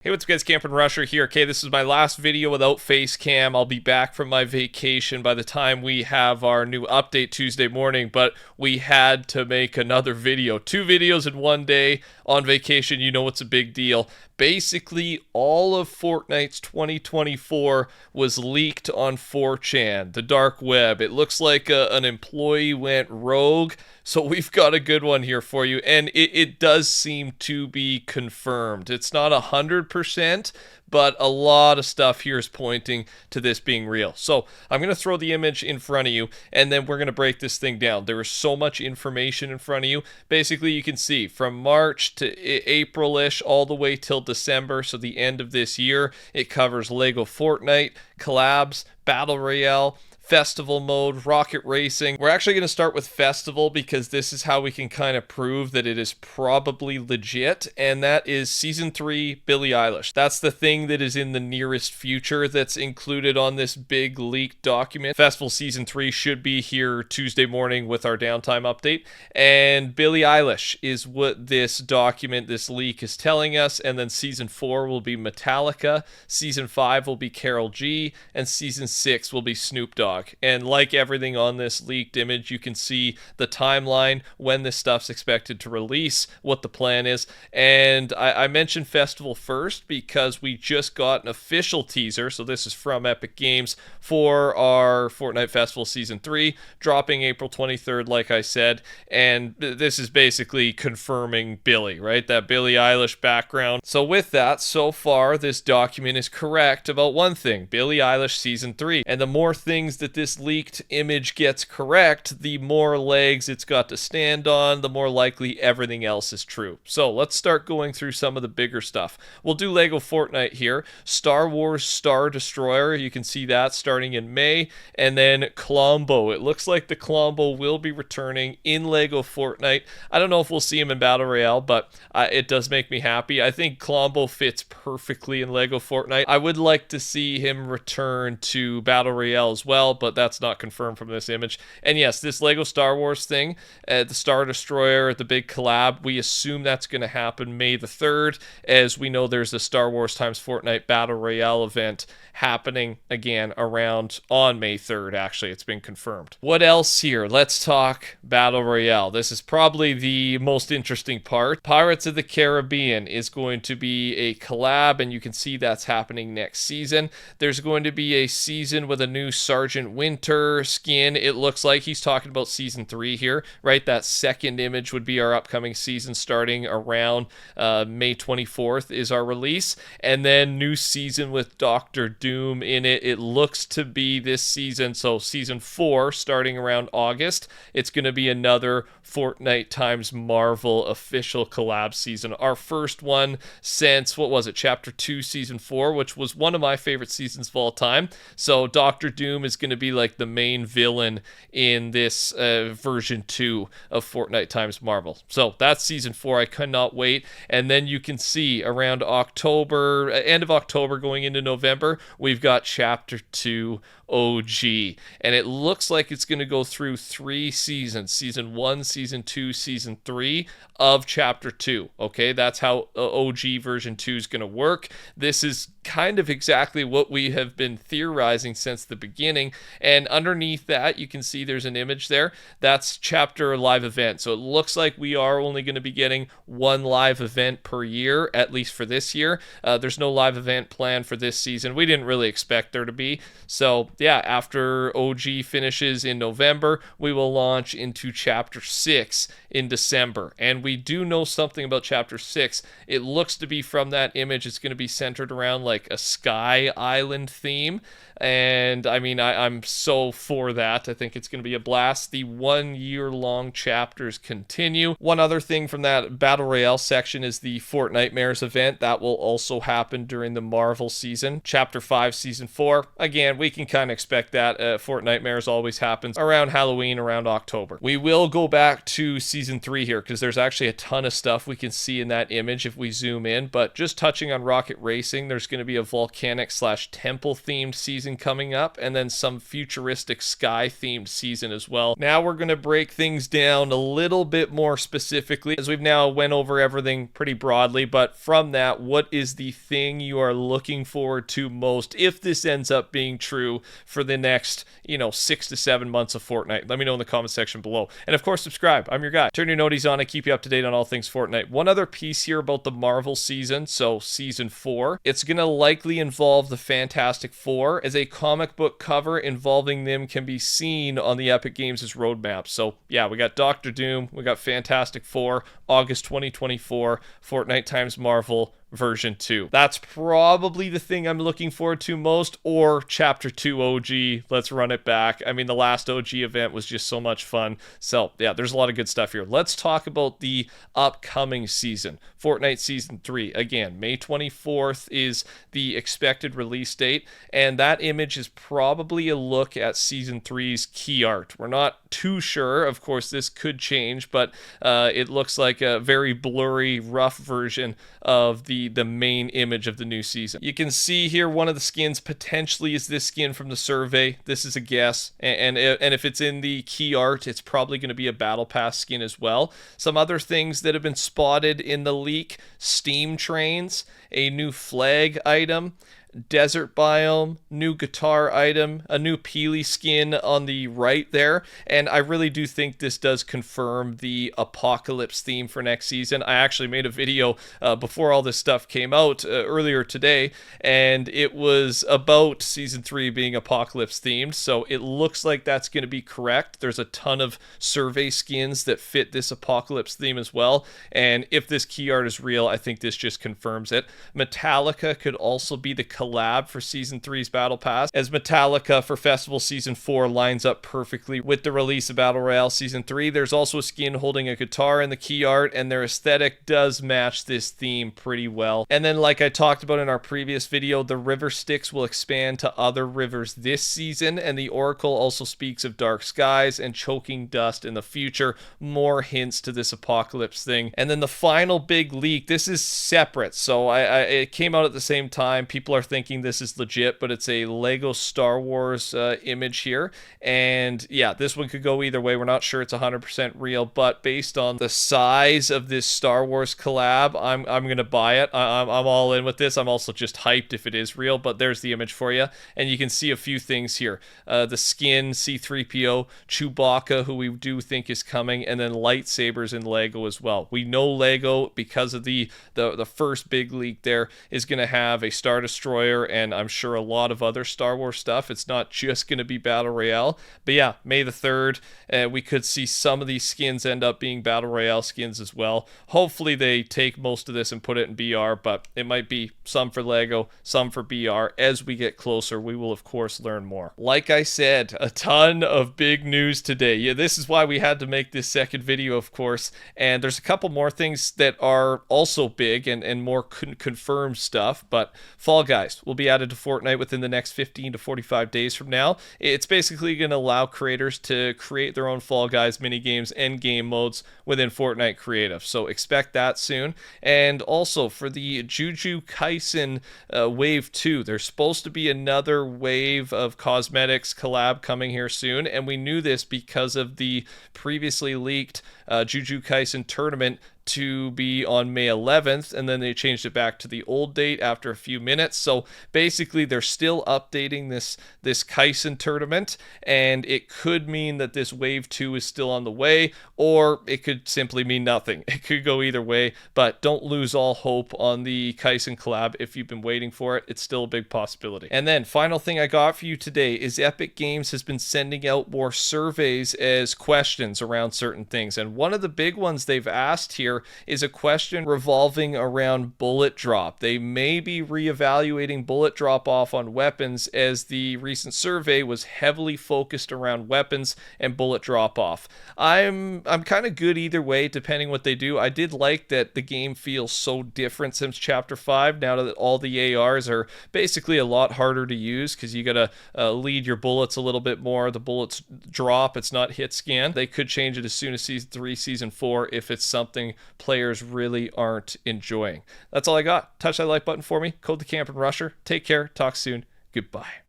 Hey, what's up guys, TheCampingRusher here. Okay, this is my last video without face cam. I'll be back from my vacation by the time we have our new update Tuesday morning, but we had to make another video. 2 videos in one day on vacation, you know it's a big deal. Basically, all of Fortnite's 2024 was leaked on 4chan, the dark web. It looks like an employee went rogue, so we've got a good one here for you, and it does seem to be confirmed. It's not 100%, but a lot of stuff here is pointing to this being real. So I'm going to throw the image in front of you, and then we're going to break this thing down. There is so much information in front of you. Basically, you can see from March to April-ish all the way till December, so the end of this year. It covers Lego Fortnite, collabs, Battle Royale, Festival mode, rocket racing. We're actually going to start with Festival because this is how we can kind of prove that it is probably legit, and that is Season 3 Billie Eilish. That's the thing that is in the nearest future that's included on this big leaked document. Festival Season 3 should be here Tuesday morning with our downtime update, and Billie Eilish is what this document, this leak is telling us, and then Season 4 will be Metallica, Season 5 will be Karol G, and Season 6 will be Snoop Dogg. And like everything on this leaked image, you can see the timeline, when this stuff's expected to release, what the plan is. And I mentioned Festival first because we just got an official teaser, so this is from Epic Games, for our Fortnite Festival Season 3, dropping April 23rd, like I said. And this is basically confirming Billie, right? That Billie Eilish background. So with that, so far, this document is correct about one thing: Billie Eilish Season 3. And the more things that this leaked image gets correct, the more legs it's got to stand on, the more likely everything else is true. So let's start going through some of the bigger stuff. We'll do Lego Fortnite here. Star Wars Star Destroyer, you can see that starting in May. And then Klombo. It looks like the Klombo will be returning in Lego Fortnite. I don't know if we'll see him in Battle Royale, but it does make me happy. I think Klombo fits perfectly in Lego Fortnite. I would like to see him return to Battle Royale as well, but that's not confirmed from this image. And yes, this Lego Star Wars thing, the Star Destroyer, the big collab, we assume that's going to happen May the 3rd, as we know there's a Star Wars times Fortnite Battle Royale event happening again on May 3rd, actually. It's been confirmed. What else here? Let's talk Battle Royale. This is probably the most interesting part. Pirates of the Caribbean is going to be a collab, and you can see that's happening next season. There's going to be a season with a new Sergeant Winter skin. It looks like he's talking about Season 3 here, right? That second image would be our upcoming season starting around May 24th is our release. And then new season with Dr. Doom in it. It looks to be this season, so Season 4 starting around August. It's going to be another Fortnite times Marvel official collab season. Our first one since, what was it, Chapter 2 Season 4, which was one of my favorite seasons of all time. So Dr. Doom is going to be like the main villain in this version 2 of Fortnite times Marvel. So that's Season 4. I cannot wait. And then you can see around October, end of October going into November, we've got Chapter 2 OG, and it looks like it's going to go through 3 seasons: Season 1, Season 2, Season 3 of Chapter 2. Okay, that's how OG version 2 is going to work. This is kind of exactly what we have been theorizing since the beginning, and underneath that you can see there's an image there. That's Chapter live event, so it looks like we are only going to be getting one live event per year, at least for this year. There's no live event planned for this season. We didn't really expect there to be. So yeah, after OG finishes in November, we will launch into Chapter 6 in December. And we do know something about Chapter 6. It looks to be, from that image, it's going to be centered around like a sky island theme. And I mean, I'm so for that. I think it's going to be a blast. The 1-year-long chapters continue. One other thing from that Battle Royale section is the Fortnitemares event. That will also happen during the Marvel season. Chapter 5, Season 4. Again, we can kind kind of expect that. Fortnitemares always happens around Halloween, around October. We will go back to Season 3 here because there's actually a ton of stuff we can see in that image if we zoom in, but just touching on Rocket Racing, there's going to be a volcanic/temple themed season coming up, and then some futuristic sky themed season as well. Now we're going to break things down a little bit more specifically, as we've now went over everything pretty broadly, but from that, what is the thing you are looking forward to most if this ends up being true for the next, 6 to 7 months of Fortnite? Let me know in the comment section below. And of course, subscribe. I'm your guy. Turn your noties on. I keep you up to date on all things Fortnite. One other piece here about the Marvel season, so Season 4. It's going to likely involve the Fantastic Four, as a comic book cover involving them can be seen on the Epic Games' roadmap. So yeah, we got Doctor Doom, we got Fantastic Four, August 2024, Fortnite times Marvel version 2. That's probably the thing I'm looking forward to most, or Chapter 2 OG. Let's run it back. I mean, the last OG event was just so much fun. So yeah, there's a lot of good stuff here. Let's talk about the upcoming season. Fortnite Season 3. Again, May 24th is the expected release date, and that image is probably a look at Season 3's key art. We're not too sure. Of course, this could change, but it looks like a very blurry, rough version of the main image of the new season. You can see here one of the skins potentially is this skin from the survey. This is a guess, and if it's in the key art, it's probably going to be a Battle Pass skin as well. Some other things that have been spotted in the leak: steam trains, a new flag item, desert biome, new guitar item, a new Peely skin on the right there, and I really do think this does confirm the apocalypse theme for next season. I actually made a video before all this stuff came out earlier today, and it was about Season 3 being apocalypse themed, so it looks like that's going to be correct. There's a ton of survey skins that fit this apocalypse theme as well, and if this key art is real, I think this just confirms it. Metallica could also be the collab for Season 3's Battle Pass, as Metallica for Festival Season 4 lines up perfectly with the release of Battle Royale Season 3. There's also a skin holding a guitar in the key art, and their aesthetic does match this theme pretty well. And then, like I talked about in our previous video, the river sticks will expand to other rivers this season, and the Oracle also speaks of dark skies and choking dust in the future. More hints to this apocalypse thing. And then the final big leak, this is separate, so it came out at the same time. People are thinking this is legit, but it's a Lego Star Wars image here, and yeah, this one could go either way. We're not sure it's 100% real, but based on the size of this Star Wars collab, I'm gonna buy it. I'm all in with this. I'm also just hyped if it is real, but there's the image for you, and you can see a few things here. The skin, C-3PO, Chewbacca, who we do think is coming, and then lightsabers in Lego as well. We know Lego, because of the first big leak there, is gonna have a Star Destroyer, and I'm sure a lot of other Star Wars stuff. It's not just going to be Battle Royale. But yeah, May the 3rd, we could see some of these skins end up being Battle Royale skins as well. Hopefully they take most of this and put it in BR, but it might be some for Lego, some for BR. As we get closer, we will of course learn more. Like I said, a ton of big news today. Yeah, this is why we had to make this second video, of course. And there's a couple more things that are also big and more confirmed stuff, but Fall Guys will be added to Fortnite within the next 15 to 45 days from now. It's basically going to allow creators to create their own Fall Guys minigames and game modes within Fortnite Creative, so expect that soon. And also for the Jujutsu Kaisen Wave 2, there's supposed to be another wave of cosmetics collab coming here soon, and we knew this because of the previously leaked Jujutsu Kaisen tournament to be on May 11th, and then they changed it back to the old date after a few minutes. So basically they're still updating this Kaisen tournament, and it could mean that this Wave 2 is still on the way, or it could simply mean nothing. It could go either way, but don't lose all hope on the Kaisen collab if you've been waiting for it. It's still a big possibility. And then final thing I got for you today is Epic Games has been sending out more surveys as questions around certain things, and one of the big ones they've asked here here is a question revolving around bullet drop. They may be reevaluating bullet drop off on weapons, as the recent survey was heavily focused around weapons and bullet drop off. I'm kind of good either way, depending what they do. I did like that the game feels so different since Chapter 5, now that all the ARs are basically a lot harder to use, because you gotta lead your bullets a little bit more. The bullets drop, it's not hit scan. They could change it as soon as Season 3, Season 4, if it's something players really aren't enjoying. That's all I got. Touch that like button for me. Code TheCampingRusher. Take care. Talk soon. Goodbye.